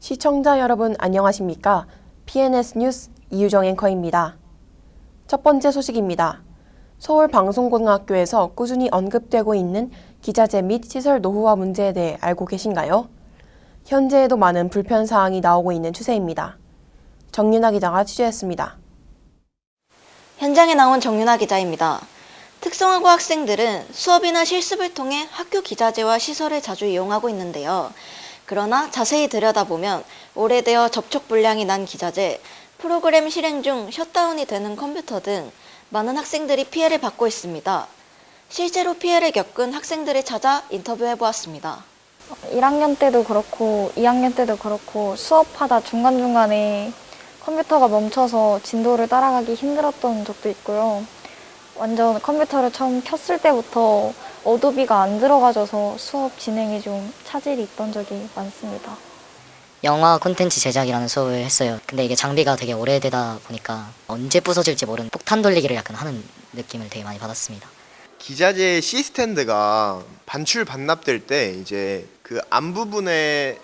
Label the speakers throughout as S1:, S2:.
S1: 시청자 여러분 안녕하십니까? PNS 뉴스 이유정 앵커입니다. 첫 번째 소식입니다. 서울방송고등학교에서 꾸준히 언급되고 있는 기자재 및 시설 노후화 문제에 대해 알고 계신가요? 현재에도 많은 불편 사항이 나오고 있는 추세입니다. 정윤아 기자가 취재했습니다.
S2: 현장에 나온 정윤아 기자입니다. 특성화고 학생들은 수업이나 실습을 통해 학교 기자재와 시설을 자주 이용하고 있는데요. 그러나 자세히 들여다보면 오래되어 접촉 불량이 난 기자재, 프로그램 실행 중 셧다운이 되는 컴퓨터 등 많은 학생들이 피해를 받고 있습니다. 실제로 피해를 겪은 학생들을 찾아 인터뷰해보았습니다.
S3: 1학년 때도 그렇고 2학년 때도 그렇고 수업하다 중간중간에 컴퓨터가 멈춰서 진도를 따라가기 힘들었던 적도 있고요. 완전 컴퓨터를 처음 켰을 때부터 어도비가 안 들어가져서 수업 진행에 좀 차질이 있던 적이 많습니다.
S4: 영화 콘텐츠 제작이라는 수업을 했어요. 근데 이게 장비가 되게 오래되다 보니까 언제 부서질지 모르는 폭탄 돌리기를 약간 하는 느낌을 되게 많이 받았습니다.
S5: 기자재 C스탠드가 반출 반납될 때 이제 그 앞부분에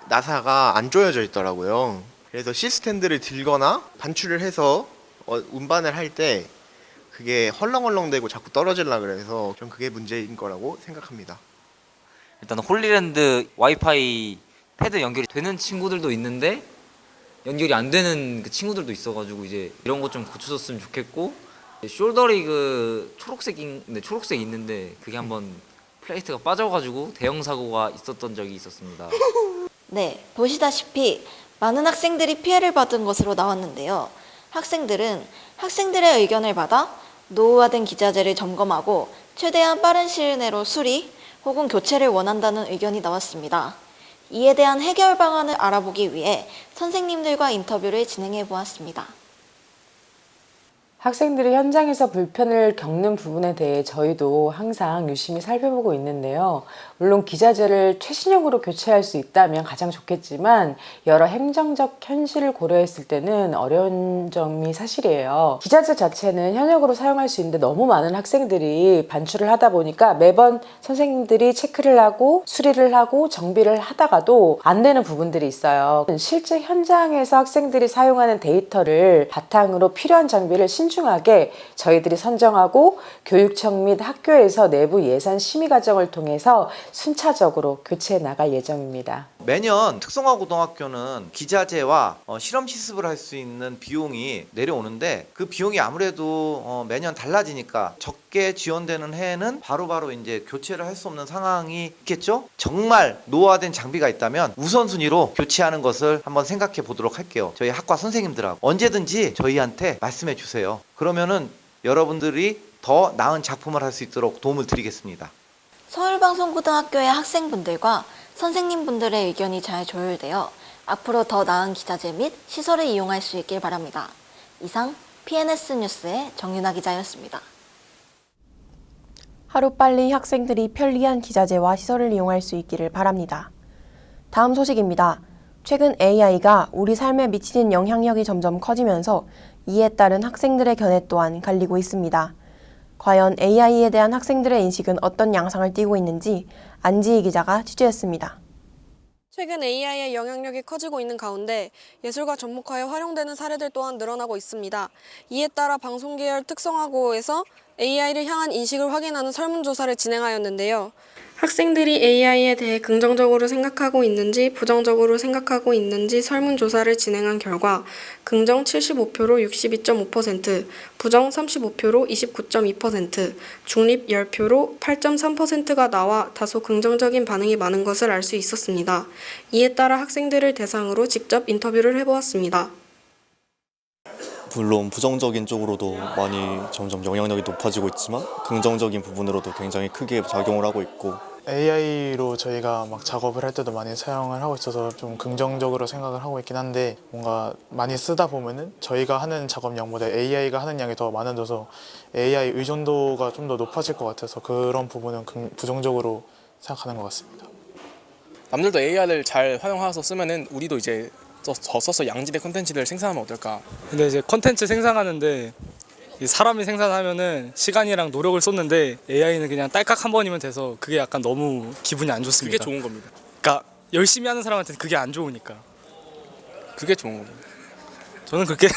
S5: 나사가 안 조여져 있더라고요. 그래서 C스탠드를 들거나 반출을 해서 운반을 할 때 그게 헐렁헐렁대고 자꾸 떨어지려 그래서 좀 그게 문제인 거라고 생각합니다.
S6: 일단 홀리랜드 와이파이 패드 연결이 되는 친구들도 있는데 연결이 안 되는 그 친구들도 있어가지고 이제 이런 것 좀 고쳐줬으면 좋겠고, 숄더리그 초록색이 있는데 그게 한번 플레이트가 빠져가지고 대형 사고가 있었던 적이 있었습니다.
S2: 네, 보시다시피 많은 학생들이 피해를 받은 것으로 나왔는데요. 학생들은 학생들의 의견을 받아 노후화된 기자재를 점검하고 최대한 빠른 시일 내로 수리 혹은 교체를 원한다는 의견이 나왔습니다. 이에 대한 해결 방안을 알아보기 위해 선생님들과 인터뷰를 진행해 보았습니다.
S7: 학생들이 현장에서 불편을 겪는 부분에 대해 저희도 항상 유심히 살펴보고 있는데요. 물론 기자재를 최신형으로 교체할 수 있다면 가장 좋겠지만 여러 행정적 현실을 고려했을 때는 어려운 점이 사실이에요. 기자재 자체는 현역으로 사용할 수 있는데 너무 많은 학생들이 반출을 하다 보니까 매번 선생님들이 체크를 하고 수리를 하고 정비를 하다가도 안 되는 부분들이 있어요. 실제 현장에서 학생들이 사용하는 데이터를 바탕으로 필요한 장비를 신중하게 저희들이 선정하고 교육청 및 학교에서 내부 예산 심의 과정을 통해서 순차적으로 교체해 나갈 예정입니다.
S8: 매년 특성화고등학교는 기자재와 실험 실습을 할 수 있는 비용이 내려오는데 그 비용이 아무래도 매년 달라지니까 적게 지원되는 해에는 바로바로 이제 교체를 할 수 없는 상황이 있겠죠? 정말 노후화된 장비가 있다면 우선순위로 교체하는 것을 한번 생각해 보도록 할게요. 저희 학과 선생님들하고 언제든지 저희한테 말씀해 주세요. 그러면은 여러분들이 더 나은 작품을 할 수 있도록 도움을 드리겠습니다.
S2: 서울방송고등학교의 학생분들과 선생님분들의 의견이 잘 조율되어 앞으로 더 나은 기자재 및 시설을 이용할 수 있길 바랍니다. 이상 PNS 뉴스의 정윤아 기자였습니다.
S1: 하루빨리 학생들이 편리한 기자재와 시설을 이용할 수 있기를 바랍니다. 다음 소식입니다. 최근 AI가 우리 삶에 미치는 영향력이 점점 커지면서 이에 따른 학생들의 견해 또한 갈리고 있습니다. 과연 AI에 대한 학생들의 인식은 어떤 양상을 띠고 있는지 안지희 기자가 취재했습니다.
S9: 최근 AI의 영향력이 커지고 있는 가운데 예술과 접목하여 활용되는 사례들 또한 늘어나고 있습니다. 이에 따라 방송계열 특성화고에서 AI를 향한 인식을 확인하는 설문조사를 진행하였는데요. 학생들이 AI에 대해 긍정적으로 생각하고 있는지 부정적으로 생각하고 있는지 설문조사를 진행한 결과 긍정 75표로 62.5%, 부정 35표로 29.2%, 중립 10표로 8.3%가 나와 다소 긍정적인 반응이 많은 것을 알 수 있었습니다. 이에 따라 학생들을 대상으로 직접 인터뷰를 해보았습니다.
S10: 물론 부정적인 쪽으로도 많이 점점 영향력이 높아지고 있지만 긍정적인 부분으로도 굉장히 크게 작용을 하고 있고,
S11: AI로 저희가 막 작업을 할 때도 많이 사용을 하고 있어서 좀 긍정적으로 생각을 하고 있긴 한데, 뭔가 많이 쓰다 보면은 저희가 하는 작업량보다 AI가 하는 양이 더 많아져서 AI 의존도가 좀 더 높아질 것 같아서 그런 부분은 부정적으로 생각하는 것 같습니다.
S12: 남들도 AI를 잘 활용해서 쓰면은 우리도 이제 더 써서 양질의 콘텐츠를 생산하면 어떨까?
S13: 근데 이제 콘텐츠 생산하는데 사람이 생산하면은 시간이랑 노력을 쏟는데 AI는 그냥 딸깍 한 번이면 돼서 그게 약간 너무 기분이 안 좋습니다.
S12: 그게 좋은 겁니다.
S13: 그러니까 열심히 하는 사람한테는 그게 안 좋으니까. 그게 좋은 거죠. 저는 그렇게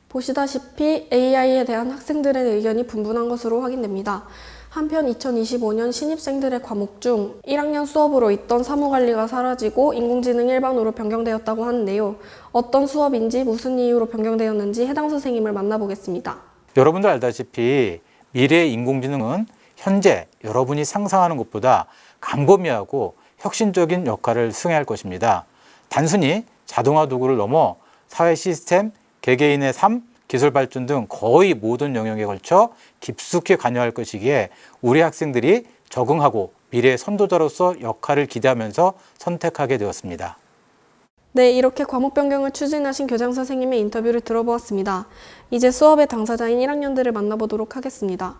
S9: 보시다시피 AI에 대한 학생들의 의견이 분분한 것으로 확인됩니다. 한편 2025년 신입생들의 과목 중 1학년 수업으로 있던 사무관리가 사라지고 인공지능 일반으로 변경되었다고 하는데요. 어떤 수업인지 무슨 이유로 변경되었는지 해당 선생님을 만나보겠습니다.
S14: 여러분도 알다시피 미래의 인공지능은 현재 여러분이 상상하는 것보다 광범위하고 혁신적인 역할을 수행할 것입니다. 단순히 자동화 도구를 넘어 사회 시스템, 개개인의 삶, 기술 발전 등 거의 모든 영역에 걸쳐 깊숙이 관여할 것이기에 우리 학생들이 적응하고 미래의 선도자로서 역할을 기대하면서 선택하게 되었습니다.
S9: 네, 이렇게 과목 변경을 추진하신 교장 선생님의 인터뷰를 들어보았습니다. 이제 수업의 당사자인 1학년들을 만나보도록 하겠습니다.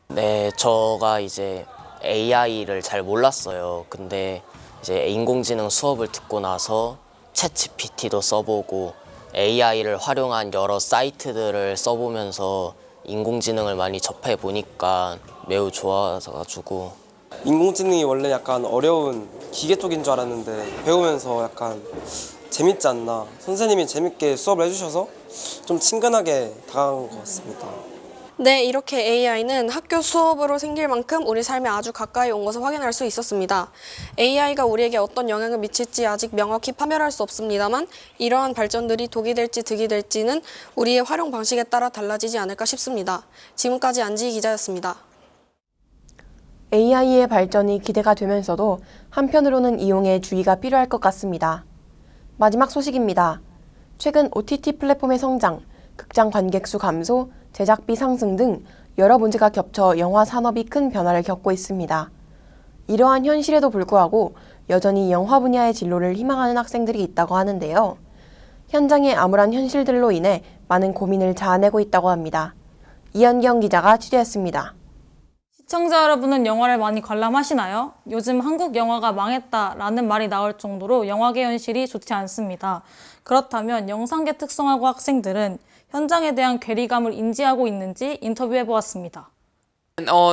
S15: 네, 저가 이제 AI를 잘 몰랐어요. 근데 이제 인공지능 수업을 듣고 나서 챗GPT도 써보고 AI를 활용한 여러 사이트들을 써보면서 인공지능을 많이 접해 보니까 매우 좋아져가지고.
S16: 인공지능이 원래 약간 어려운 기계 쪽인 줄 알았는데 배우면서 약간 재밌지 않나. 선생님이 재밌게 수업을 해주셔서 좀 친근하게 다가간 것 같습니다.
S9: 네, 이렇게 AI는 학교 수업으로 생길 만큼 우리 삶에 아주 가까이 온 것을 확인할 수 있었습니다. AI가 우리에게 어떤 영향을 미칠지 아직 명확히 파멸할 수 없습니다만 이러한 발전들이 독이 될지 득이 될지는 우리의 활용 방식에 따라 달라지지 않을까 싶습니다. 지금까지 안지희 기자였습니다.
S1: AI의 발전이 기대가 되면서도 한편으로는 이용에 주의가 필요할 것 같습니다. 마지막 소식입니다. 최근 OTT 플랫폼의 성장, 극장 관객 수 감소, 제작비 상승 등 여러 문제가 겹쳐 영화 산업이 큰 변화를 겪고 있습니다. 이러한 현실에도 불구하고 여전히 영화 분야의 진로를 희망하는 학생들이 있다고 하는데요. 현장의 암울한 현실들로 인해 많은 고민을 자아내고 있다고 합니다. 이현경 기자가 취재했습니다.
S17: 시청자 여러분은 영화를 많이 관람하시나요? 요즘 한국 영화가 망했다라는 말이 나올 정도로 영화계 현실이 좋지 않습니다. 그렇다면 영상계 특성화고 학생들은 현장에 대한 괴리감을 인지하고 있는지 인터뷰해보았습니다.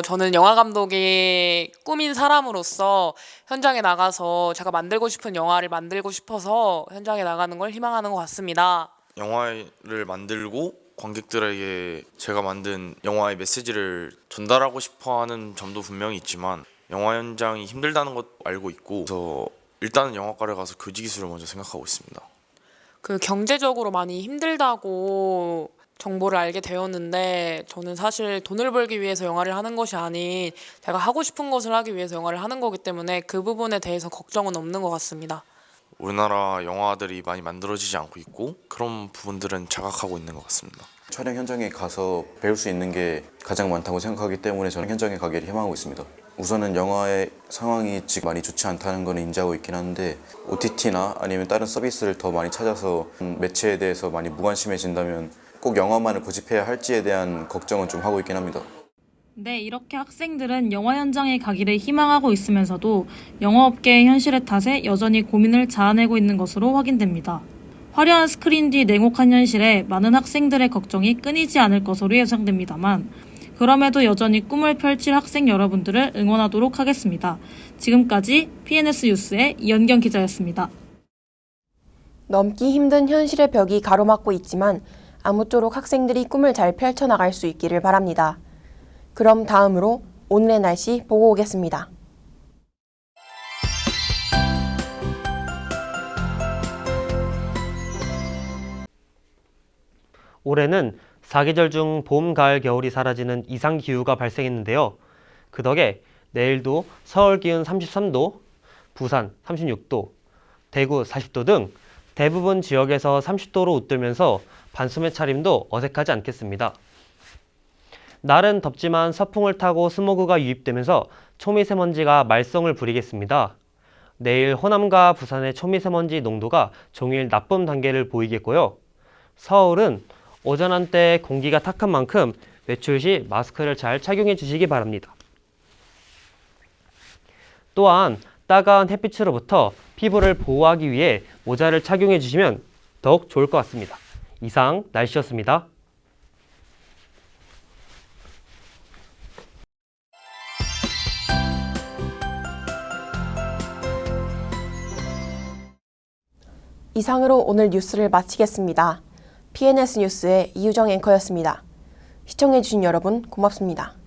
S18: 저는 영화 감독이 꿈인 사람으로서 현장에 나가서 제가 만들고 싶은 영화를 만들고 싶어서 현장에 나가는 걸 희망하는 것 같습니다.
S19: 영화를 만들고 관객들에게 제가 만든 영화의 메시지를 전달하고 싶어하는 점도 분명히 있지만 영화 현장이 힘들다는 것 알고 있고 그래서 일단은 영화과를 가서 교직 기술을 먼저 생각하고 있습니다.
S18: 경제적으로 많이 힘들다고 정보를 알게 되었는데 저는 사실 돈을 벌기 위해서 영화를 하는 것이 아닌 제가 하고 싶은 것을 하기 위해서 영화를 하는 거기 때문에 그 부분에 대해서 걱정은 없는 것 같습니다.
S19: 우리나라 영화들이 많이 만들어지지 않고 있고 그런 부분들은 자각하고 있는 것 같습니다.
S10: 촬영 현장에 가서 배울 수 있는 게 가장 많다고 생각하기 때문에 저는 현장에 가기를 희망하고 있습니다. 우선은 영화의 상황이 지금 많이 좋지 않다는 건 인지하고 있긴 한데 OTT나 아니면 다른 서비스를 더 많이 찾아서 매체에 대해서 많이 무관심해진다면 꼭 영화만을 고집해야 할지에 대한 걱정은 좀 하고 있긴 합니다.
S17: 네, 이렇게 학생들은 영화 현장에 가기를 희망하고 있으면서도 영화업계의 현실의 탓에 여전히 고민을 자아내고 있는 것으로 확인됩니다. 화려한 스크린 뒤 냉혹한 현실에 많은 학생들의 걱정이 끊이지 않을 것으로 예상됩니다만 그럼에도 여전히 꿈을 펼칠 학생 여러분들을 응원하도록 하겠습니다. 지금까지 PNS 뉴스의 이현경 기자였습니다.
S1: 넘기 힘든 현실의 벽이 가로막고 있지만 아무쪼록 학생들이 꿈을 잘 펼쳐나갈 수 있기를 바랍니다. 그럼 다음으로 오늘의 날씨 보고 오겠습니다.
S20: 올해는 사계절 중 봄, 가을, 겨울이 사라지는 이상기후가 발생했는데요. 그 덕에 내일도 서울 기온 33도, 부산 36도, 대구 40도 등 대부분 지역에서 30도로 웃돌면서 반소매 차림도 어색하지 않겠습니다. 날은 덥지만 서풍을 타고 스모그가 유입되면서 초미세먼지가 말썽을 부리겠습니다. 내일 호남과 부산의 초미세먼지 농도가 종일 나쁨 단계를 보이겠고요. 서울은 오전 한때 공기가 탁한 만큼 외출 시 마스크를 잘 착용해 주시기 바랍니다. 또한 따가운 햇빛으로부터 피부를 보호하기 위해 모자를 착용해 주시면 더욱 좋을 것 같습니다. 이상 날씨였습니다.
S1: 이상으로 오늘 뉴스를 마치겠습니다. PNS 뉴스의 이유정 앵커였습니다. 시청해주신 여러분 고맙습니다.